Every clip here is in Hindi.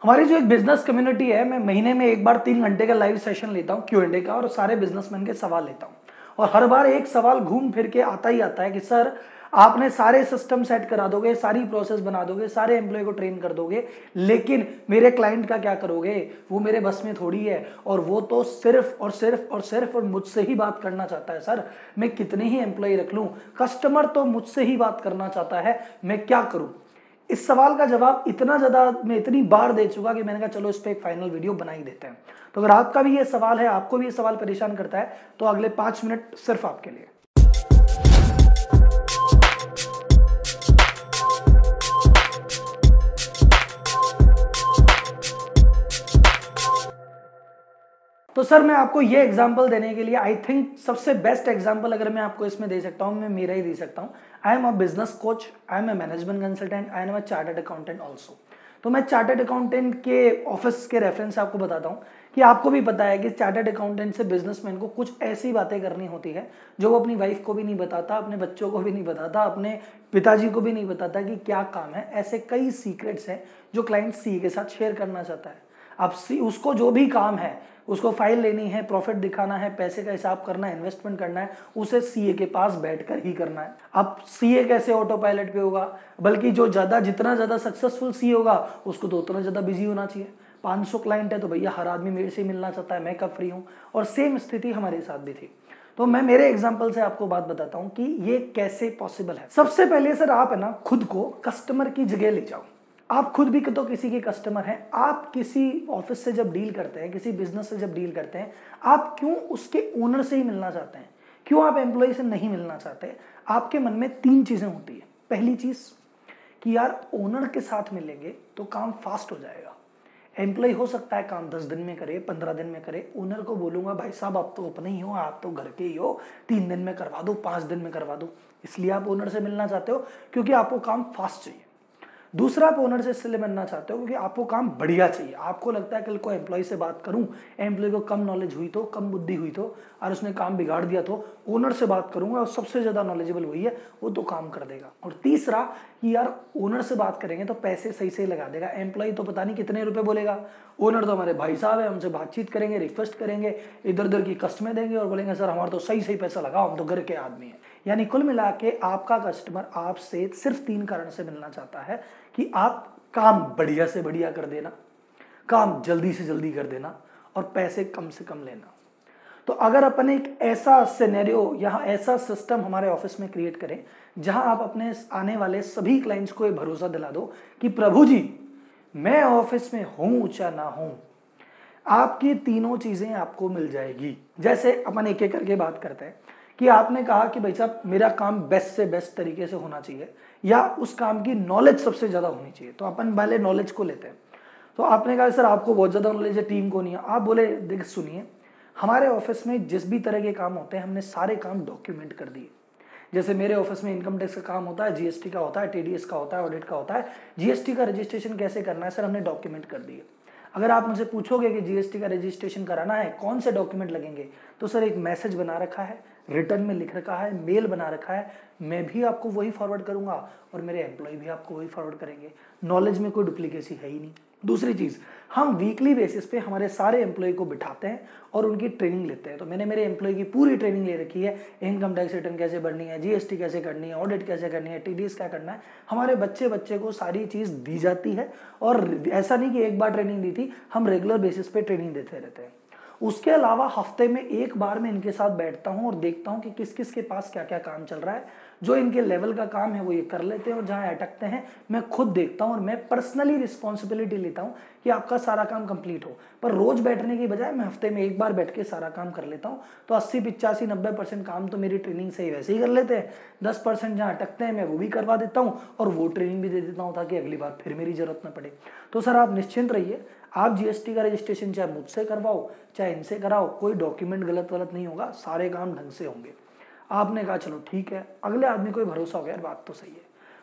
हमारी जो एक बिजनेस कम्युनिटी है, मैं महीने में एक बार 3 घंटे का लाइव सेशन लेता हूँ Q&A का, और सारे बिजनेसमैन के सवाल लेता हूँ। और हर बार एक सवाल घूम फिर के आता ही आता है कि सर आपने सारे सिस्टम सेट करा दोगे, सारी प्रोसेस बना दोगे, सारे एम्प्लॉय को ट्रेन कर दोगे, लेकिन मेरे क्लाइंट का क्या करोगे? वो मेरे बस में थोड़ी है, और वो तो सिर्फ और सिर्फ और सिर्फ और मुझसे ही बात करना चाहता है। सर मैं कितने ही एम्प्लॉय रख लूं, कस्टमर तो मुझसे ही बात करना चाहता है, मैं क्या करूं? इस सवाल का जवाब इतना ज्यादा मैं इतनी बार दे चुका कि मैंने कहा चलो इस पे एक फाइनल वीडियो बना ही देते हैं। तो अगर आपका भी ये सवाल है, आपको भी ये सवाल परेशान करता है, तो अगले 5 मिनट सिर्फ आपके लिए। तो सर मैं आपको ये एग्जांपल देने के लिए, आई थिंक सबसे बेस्ट एग्जांपल अगर मैं आपको इसमें दे सकता हूं, मैं मेरा ही दे सकता हूं। I am a business coach, I am a management consultant, I am a chartered accountant also. तो मैं चार्टर्ड अकाउंटेंट के ऑफिस के रेफरेंस से आपको बताता हूँ कि आपको भी पता है कि चार्टर्ड अकाउंटेंट से बिजनेसमैन को कुछ ऐसी बातें करनी होती है जो वो अपनी वाइफ को भी नहीं बताता, अपने बच्चों को भी नहीं बताता, अपने पिताजी को भी नहीं बताता कि क्या काम है। ऐसे कई सीक्रेट्स हैं जो क्लाइंट सीए के साथ शेयर करना चाहता है। अब उसको जो भी काम है, उसको फाइल लेनी है, प्रॉफिट दिखाना है, पैसे का हिसाब करना है, इन्वेस्टमेंट करना है, उसे सीए के पास बैठकर ही करना है। अब सीए कैसे ऑटो पायलट पे होगा? बल्कि जो जितना ज्यादा सक्सेसफुल सीए होगा उसको तो उतना ज्यादा बिजी होना चाहिए। 500 क्लाइंट है तो भैया हर आदमी मेरे से मिलना चाहता है, मैं कब फ्री हूं? और सेम स्थिति हमारे साथ भी थी। तो मैं मेरे एग्जांपल से आपको बात बताता हूं कि ये कैसे पॉसिबल है। सबसे पहले सर आप है ना खुद को कस्टमर की जगह ले जाओ। आप खुद भी तो किसी के कस्टमर हैं। आप किसी ऑफिस से जब डील करते हैं, किसी बिजनेस से जब डील करते हैं, आप क्यों उसके ओनर से ही मिलना चाहते हैं? क्यों आप एम्प्लॉय से नहीं मिलना चाहते? आपके मन में 3 चीजें होती है। पहली चीज कि यार ओनर के साथ मिलेंगे तो काम फास्ट हो जाएगा। एम्प्लॉय हो सकता है काम 10 दिन में करे, 15 दिन में करे। ओनर को बोलूंगा भाई साहब आप तो अपने ही हो, आप तो घर के ही हो, 3 दिन में करवा दो, 5 दिन में करवा दो। इसलिए आप ओनर से मिलना चाहते हो क्योंकि आपको काम फास्ट चाहिए। दूसरा आप ओनर से इसलिए बनना चाहते हो क्योंकि आपको काम बढ़िया चाहिए। आपको लगता है कल को एम्प्लॉय से बात करूं, एम्प्लॉय को कम नॉलेज हुई तो, कम बुद्धि हुई तो, और उसने काम बिगाड़ दिया तो ओनर से बात करूंगा और सबसे ज्यादा नॉलेजेबल वही है, वो तो काम कर देगा। और तीसरा कि यार ओनर से बात करेंगे तो पैसे सही सही लगा देगा। एम्प्लॉय तो पता नहीं कितने रुपए बोलेगा, ओनर तो हमारे भाई साहब है, हमसे बातचीत करेंगे, रिक्वेस्ट करेंगे, इधर उधर की कस्टमर देंगे और बोलेंगे सर हमारा तो सही सही पैसा लगाओ, हम तो घर के आदमी हैं। यानी कुल मिला के आपका कस्टमर आपसे सिर्फ 3 कारण से मिलना चाहता है कि आप काम बढ़िया से बढ़िया कर देना, काम जल्दी से जल्दी कर देना और पैसे कम से कम लेना। तो अगर अपन एक ऐसा सिनेरियो या ऐसा सिस्टम हमारे ऑफिस में क्रिएट करें जहां आप अपने आने वाले सभी क्लाइंट्स को ये भरोसा दिला दो कि प्रभु जी मैं ऑफिस में हूं चाहे ना हूं, आपकी तीनों चीजें आपको मिल जाएगी। जैसे अपन एक एक करके बात करते हैं कि आपने कहा कि भाई साहब मेरा काम बेस्ट से बेस्ट तरीके से होना चाहिए या उस काम की नॉलेज सबसे ज्यादा होनी चाहिए। तो अपन पहले नॉलेज को लेते हैं। तो आपने कहा सर आपको बहुत ज्यादा नॉलेज है, टीम को नहीं है। आप बोले देख सुनिए, हमारे ऑफिस में जिस भी तरह के काम होते हैं हमने सारे काम डॉक्यूमेंट कर दिए। जैसे मेरे ऑफिस में इनकम टैक्स का काम होता है, जीएसटी का होता है, टीडीएस का होता है, ऑडिट का होता है। जीएसटी का रजिस्ट्रेशन कैसे करना है सर, हमने डॉक्यूमेंट कर दिए। अगर आप मुझे पूछोगे कि जीएसटी का रजिस्ट्रेशन कराना है कौन से डॉक्यूमेंट लगेंगे, तो सर एक मैसेज बना रखा है, रिटर्न में लिख रखा है, मेल बना रखा है, मैं भी आपको वही फॉरवर्ड करूंगा और मेरे एम्प्लॉय भी आपको वही फॉरवर्ड करेंगे। नॉलेज में कोई डुप्लीकेसी है ही नहीं। दूसरी चीज, हम वीकली बेसिस पे हमारे सारे एम्प्लॉय को बिठाते हैं और उनकी ट्रेनिंग लेते हैं। तो मैंने मेरे एम्प्लॉय की पूरी ट्रेनिंग ले रखी है, इनकम टैक्स रिटर्न कैसे भरनी है, जीएसटी कैसे करनी है, ऑडिट कैसे करनी है, टीडीएस क्या करना है। हमारे बच्चे को सारी चीज दी जाती है और ऐसा नहीं कि एक बार ट्रेनिंग दी थी, हम रेगुलर बेसिस पे ट्रेनिंग देते रहते हैं। उसके अलावा हफ्ते में एक बार मैं इनके साथ बैठता हूं और देखता हूं कि किस किस के पास क्या क्या काम चल रहा है। जो इनके लेवल का काम है वो ये कर लेते हैं और जहां अटकते हैं मैं खुद देखता हूं और मैं पर्सनली रिस्पॉन्सिबिलिटी लेता हूं कि आपका सारा काम कंप्लीट हो। पर रोज बैठने की बजाय मैं हफ्ते में एक बार बैठ के सारा काम कर लेता हूं। तो 80, 85, 90% काम तो मेरी ट्रेनिंग से ही वैसे ही कर लेते हैं। 10% जहां अटकते हैं मैं वो भी करवा देता हूं और वो ट्रेनिंग भी दे देता हूं ताकि अगली बार फिर मेरी जरूरत न पड़े। तो सर आप निश्चिंत रहिए, आप जीएसटी का रजिस्ट्रेशन चाहे मुझसे करवाओ चाहे इनसे कराओ, कोई डॉक्यूमेंट गलत नहीं होगा, सारे काम ढंग से होंगे। आपने कहा चलो ठीक है, अगले आदमी को भरोसा हो गया, बात तो सही है।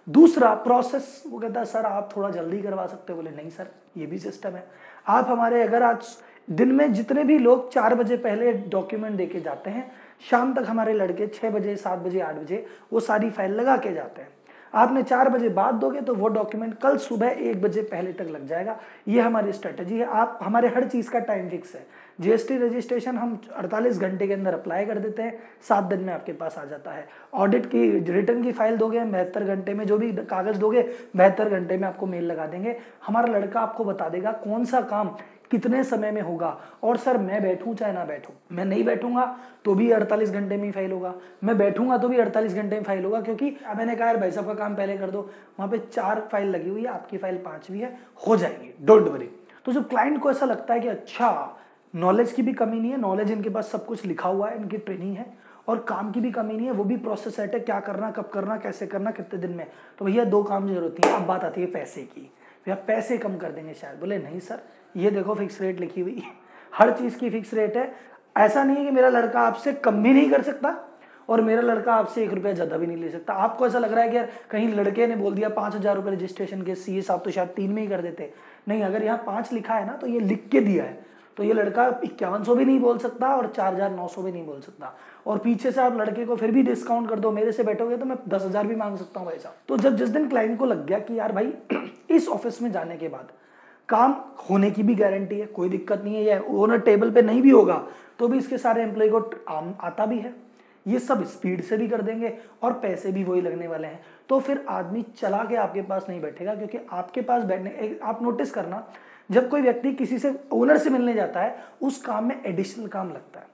दूसरा प्रोसेस, वो कहता है सर आप थोड़ा जल्दी करवा सकते हो। बोले नहीं सर ये भी सिस्टम है। आप हमारे अगर आज दिन में जितने भी लोग 4 बजे पहले डॉक्यूमेंट देके जाते हैं, शाम तक हमारे लड़के 6 बजे 7 बजे 8 बजे वो सारी फाइल लगा के जाते हैं। आपने 4 बजे बाद दोगे तो वो डॉक्यूमेंट कल सुबह 1 बजे पहले तक लग जाएगा। ये हमारी स्ट्रेटजी है। आप हमारे हर चीज़ का टाइम फिक्स है। जीएसटी रजिस्ट्रेशन हम 48 घंटे के अंदर अप्लाई कर देते हैं, 7 दिन में आपके पास आ जाता है। ऑडिट की रिटर्न की फाइल दोगे 72 घंटे में, जो भी कागज दोगे 72 घंटे में आपको मेल लगा देंगे। हमारा लड़का आपको बता देगा कौन सा काम कितने समय में होगा। और सर मैं बैठूं चाहे ना बैठूं, मैं नहीं बैठूंगा तो भी 48 घंटे में ही फाइल होगा, मैं बैठूंगा तो भी 48 घंटे में फाइल होगा, क्योंकि मैंने कहा यार भाई साहब का काम पहले कर दो, वहां पे 4 फाइल लगी हुई है, आपकी फाइल 5वीं है, हो जाएगी, डोंट वरी। तो जब क्लाइंट को ऐसा लगता है कि अच्छा नॉलेज की भी कमी नहीं है, नॉलेज इनके पास सब कुछ लिखा हुआ है, इनकी ट्रेनिंग है, और काम की भी कमी नहीं है, वो भी प्रोसेस सेट है, क्या करना, कब करना, कैसे करना, कितने दिन में, तो भैया 2 काम की जरूरत है। अब बात आती है पैसे की, भैया पैसे कम कर देंगे शायद। बोले नहीं सर, ये देखो फिक्स रेट लिखी हुई, हर चीज की फिक्स रेट है। ऐसा नहीं है कि मेरा लड़का आपसे कम भी नहीं कर सकता और मेरा लड़का आपसे 1 रुपया ज्यादा भी नहीं ले सकता। आपको ऐसा लग रहा है कि यार कहीं लड़के ने बोल दिया 5,000 रुपये रजिस्ट्रेशन के, सीए साहब तो शायद 3 में ही कर देते। नहीं, अगर यहाँ 5 लिखा है ना तो ये लिख के दिया है, तो ये लड़का 5100 भी नहीं बोल सकता और 4,900 भी नहीं बोल सकता। और पीछे से आप लड़के को फिर भी डिस्काउंट कर दो, मेरे से बैठोगे तो मैं 10,000 भी मांग सकता हूँ भाई साहब। तो जब जिस दिन क्लाइंट को लग गया कि यार भाई इस ऑफिस में जाने के बाद काम होने की भी गारंटी है, कोई दिक्कत नहीं है, या ओनर टेबल पे नहीं भी होगा तो भी इसके सारे एम्प्लॉय को आता भी है, ये सब स्पीड से भी कर देंगे और पैसे भी वही लगने वाले हैं, तो फिर आदमी चला के आपके पास नहीं बैठेगा। क्योंकि आपके पास बैठने, आप नोटिस करना, जब कोई व्यक्ति किसी से ओनर से मिलने जाता है उस काम में एडिशनल काम लगता है।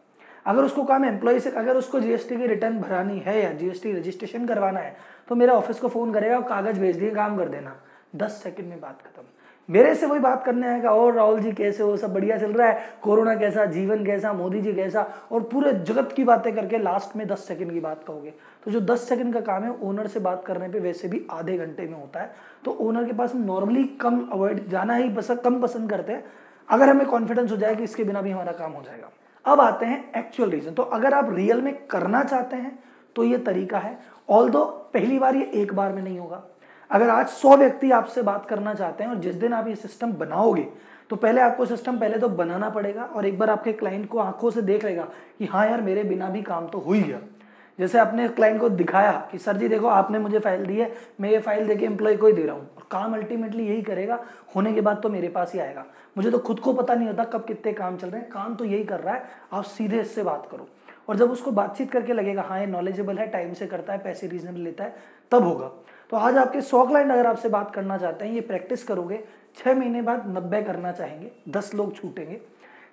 अगर उसको काम एम्प्लॉय से, अगर उसको जीएसटी की रिटर्न भरानी है या जीएसटी रजिस्ट्रेशन करवाना है तो मेरे ऑफिस को फोन करेगा, कागज भेज दिए, काम कर देना, 10 सेकंड में बात खत्म। मेरे से वही बात करने आएगा, और राहुल जी कैसे हो, सब बढ़िया चल रहा है, कोरोना कैसा, जीवन कैसा, मोदी जी कैसा, और पूरे जगत की बातें करके लास्ट में 10 सेकंड की बात कहोगे। तो जो 10 सेकंड का काम है ओनर से बात करने पे वैसे भी आधे घंटे में होता है। तो ओनर के पास नॉर्मली कम अवॉइड जाना ही कम पसंद करते हैं, अगर हमें कॉन्फिडेंस हो जाए कि इसके बिना भी हमारा काम हो जाएगा। अब आते हैं एक्चुअल रीजन। तो अगर आप रियल में करना चाहते हैं तो ये तरीका है, ऑल्दो पहली बार ये एक बार में नहीं होगा। अगर आज 100 व्यक्ति आपसे बात करना चाहते हैं और जिस दिन आप ये सिस्टम बनाओगे तो पहले आपको सिस्टम पहले तो बनाना पड़ेगा, और एक बार आपके क्लाइंट को आंखों से देख लेगा कि हाँ यार मेरे बिना भी काम तो हो ही गया। जैसे आपने क्लाइंट को दिखाया कि सर जी देखो आपने मुझे फाइल दी है, मैं ये फाइल देके एम्प्लॉय को ही दे रहा हूँ, और काम अल्टीमेटली यही करेगा, होने के बाद तो मेरे पास ही आएगा। मुझे तो खुद को पता नहीं होता कब कितने काम चल रहे हैं, काम तो यही कर रहा है, आप सीधे इससे बात करो। और जब उसको बातचीत करके लगेगा हाँ ये नॉलेजेबल है, टाइम से करता है, पैसे रीजनेबल लेता है, तब होगा। तो आज आपके 100 क्लाइंट अगर आपसे बात करना चाहते हैं, ये प्रैक्टिस करोगे, 6 महीने बाद 90 करना चाहेंगे, 10 लोग छूटेंगे,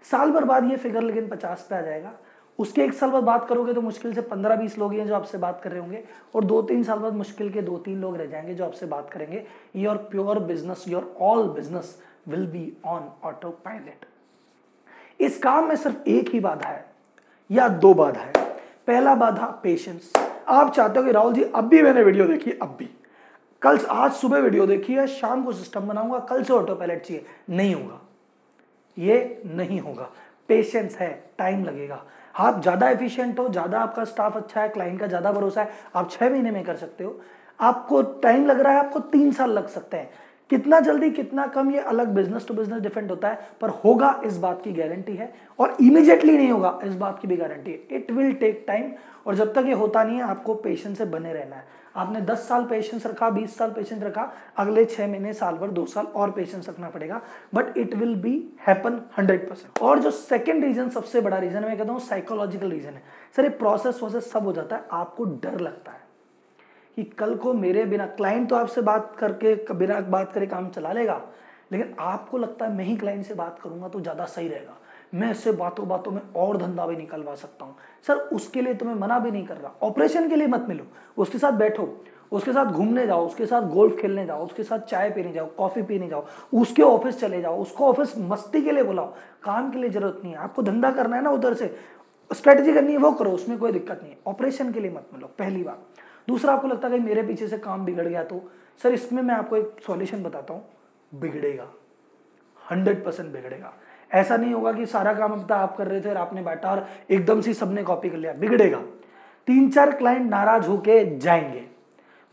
साल भर बाद ये फिगर लेकिन 50 पे आ जाएगा। उसके 1 साल बाद बात करोगे तो मुश्किल से 15-20 लोग हैं जो आपसे बात कर रहे होंगे, और 2-3 साल बाद मुश्किल के 2-3 लोग रह जाएंगे जो आपसे बात करेंगे। Your pure business, your all business will be on auto pilot. इस काम में सिर्फ एक ही बाधा है या 2 बाधा है। पहला बाधा पेशेंस। आप चाहते हो कि राहुल जी अब भी मैंने वीडियो देखी, अब भी कल, आज सुबह वीडियो देखी है, शाम को सिस्टम बनाऊंगा, कल से ऑटो पायलट चाहिए, नहीं होगा, ये नहीं होगा। पेशेंस है, टाइम लगेगा। आप ज्यादा एफिशिएंट हो, ज्यादा आपका स्टाफ अच्छा है, क्लाइंट का ज्यादा भरोसा है, आप 6 महीने में कर सकते हो। आपको टाइम लग रहा है, आपको 3 साल लग सकते हैं। कितना जल्दी कितना कम ये अलग बिजनेस टू बिजनेस डिफरेंट होता है, पर होगा इस बात की गारंटी है। और इमीडिएटली नहीं होगा इस बात की भी गारंटी है, इट विल टेक टाइम। और जब तक ये होता नहीं है आपको पेशेंस से बने रहना है। आपने 10 साल पेशेंस रखा, 20 साल पेशेंस रखा, अगले 6 महीने, साल भर, 2 साल और पेशेंस रखना पड़ेगा, but it will be happen 100%। और जो सेकंड रीजन, सबसे बड़ा रीजन मैं कहता हूँ साइकोलॉजिकल रीजन है। सर ये प्रोसेस सब हो जाता है, आपको डर लगता है कि कल को मेरे बिना, क्लाइंट तो आपसे बात करके बिना बात करे काम चला लेगा, लेकिन आपको लगता है मैं ही क्लाइंट से बात करूंगा तो ज्यादा सही रहेगा, मैं इससे बातों बातों में और धंधा भी निकलवा सकता हूं। सर उसके लिए तुम्हें मना भी नहीं कर रहा, ऑपरेशन के लिए मत मिलो, उसके साथ बैठो, उसके साथ घूमने जाओ, उसके साथ गोल्फ खेलने जाओ, उसके साथ चाय पीने जाओ, कॉफी पीने जाओ, उसके ऑफिस चले जाओ, उसको ऑफिस मस्ती के लिए बुलाओ, काम के लिए जरूरत नहीं है। आपको धंधा करना है ना, उधर से स्ट्रेटेजी करनी है वो करो, उसमें कोई दिक्कत नहीं है। ऑपरेशन के लिए मत मिलो, पहली बात। दूसरा, आपको लगता है कि मेरे पीछे से काम बिगड़ गया, तो सर इसमें मैं आपको एक सॉल्यूशन बताता हूँ, बिगड़ेगा, 100% बिगड़ेगा। ऐसा नहीं होगा कि सारा काम अब तक आप कर रहे थे और आपने बैठा और एकदम से सबने कॉपी कर लिया, बिगड़ेगा। 3-4 क्लाइंट नाराज होके जाएंगे,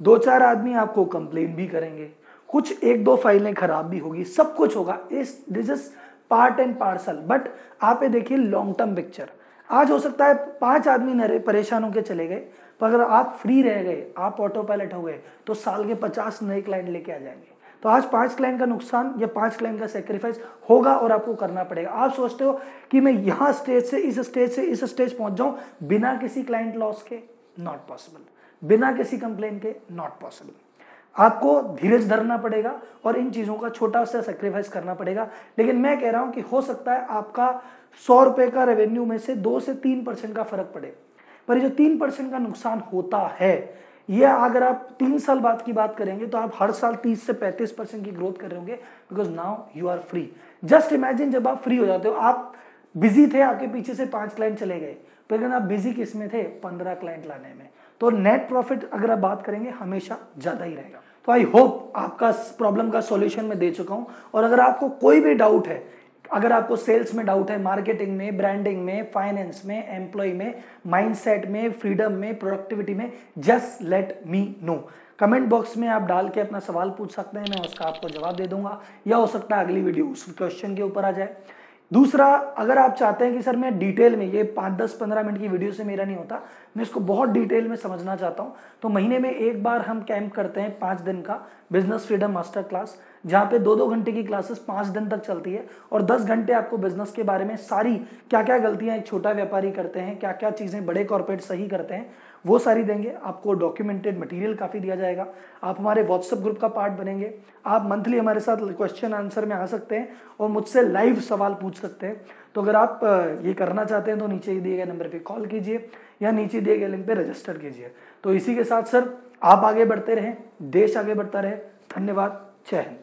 2-4 आदमी आपको कंप्लेन भी करेंगे, कुछ 1-2 फाइलें खराब भी होगी, सब कुछ होगा। This is part and parcel. But आप ये देखिए लॉन्ग टर्म पिक्चर। आज हो सकता है 5 आदमी परेशान होकर चले गए, तो अगर आप फ्री रह गए, आप ऑटो पायलट हो गए, तो साल के 50 नए क्लाइंट लेके आ जाएंगे। तो आज 5 क्लाइंट का नुकसान या 5 क्लाइंट का सेक्रीफाइस होगा और आपको करना पड़ेगा। आप सोचते हो कि मैं यहाँ स्टेज से इस स्टेज पहुंच जाऊं बिना किसी क्लाइंट लॉस के, नॉट पॉसिबल। बिना किसी कंप्लेन के, नॉट पॉसिबल। आपको धीरज धरना पड़ेगा और इन चीजों का छोटा सा सेक्रीफाइस करना पड़ेगा। लेकिन मैं कह रहा हूं कि हो सकता है आपका 100 रुपए का रेवेन्यू में से 2 से 3% का फर्क पड़े, पर जो 3% का नुकसान होता है, यह अगर आप 3 साल बाद की बात करेंगे तो आप हर साल 30 से 35% की ग्रोथ कर रहे होंगे, because now you are free. Just imagine जब आप फ्री हो जाते हो, आप बिजी थे, आपके पीछे से 5 क्लाइंट चले गए, लेकिन आप बिजी किस में थे? 15 क्लाइंट लाने में। तो नेट प्रॉफिट अगर आप बात करेंगे हमेशा ज्यादा ही रहेगा। तो आई होप आपका प्रॉब्लम का सॉल्यूशन मैं दे चुका हूं। और अगर आपको कोई भी डाउट है, अगर आपको सेल्स में डाउट है, मार्केटिंग में, ब्रांडिंग में, फाइनेंस में, एम्प्लॉय में, माइंडसेट में, फ्रीडम में, प्रोडक्टिविटी में, just let me know. Comment box में आप डाल के अपना सवाल पूछ सकते हैं, मैं उसका आपको जवाब दे दूंगा, या हो सकता है अगली वीडियो उस क्वेश्चन के ऊपर आ जाए। दूसरा, अगर आप चाहते हैं कि सर मैं डिटेल में, ये 5, 10, 15 मिनट की वीडियो से मेरा नहीं होता, मैं इसको बहुत डिटेल में समझना चाहता हूं, तो महीने में एक बार हम कैंप करते हैं 5 दिन का बिजनेस फ्रीडम मास्टर क्लास, जहां पे 2-2 घंटे की क्लासेस 5 दिन तक चलती है और 10 घंटे आपको बिजनेस के बारे में सारी क्या क्या गलतियां एक छोटा व्यापारी करते हैं, क्या क्या चीजें बड़े कॉर्पोरेट सही करते हैं, वो सारी देंगे। आपको डॉक्यूमेंटेड मटेरियल काफी दिया जाएगा, आप हमारे व्हाट्सएप ग्रुप का पार्ट बनेंगे, आप मंथली हमारे साथ क्वेश्चन आंसर में आ सकते हैं और मुझसे लाइव सवाल पूछ सकते हैं। तो अगर आप ये करना चाहते हैं तो नीचे दिए गए नंबर पे कॉल कीजिए या नीचे दिए गए लिंक पे रजिस्टर कीजिए। तो इसी के साथ सर आप आगे बढ़ते रहें, देश आगे बढ़ता रहे। धन्यवाद, जय हिंद।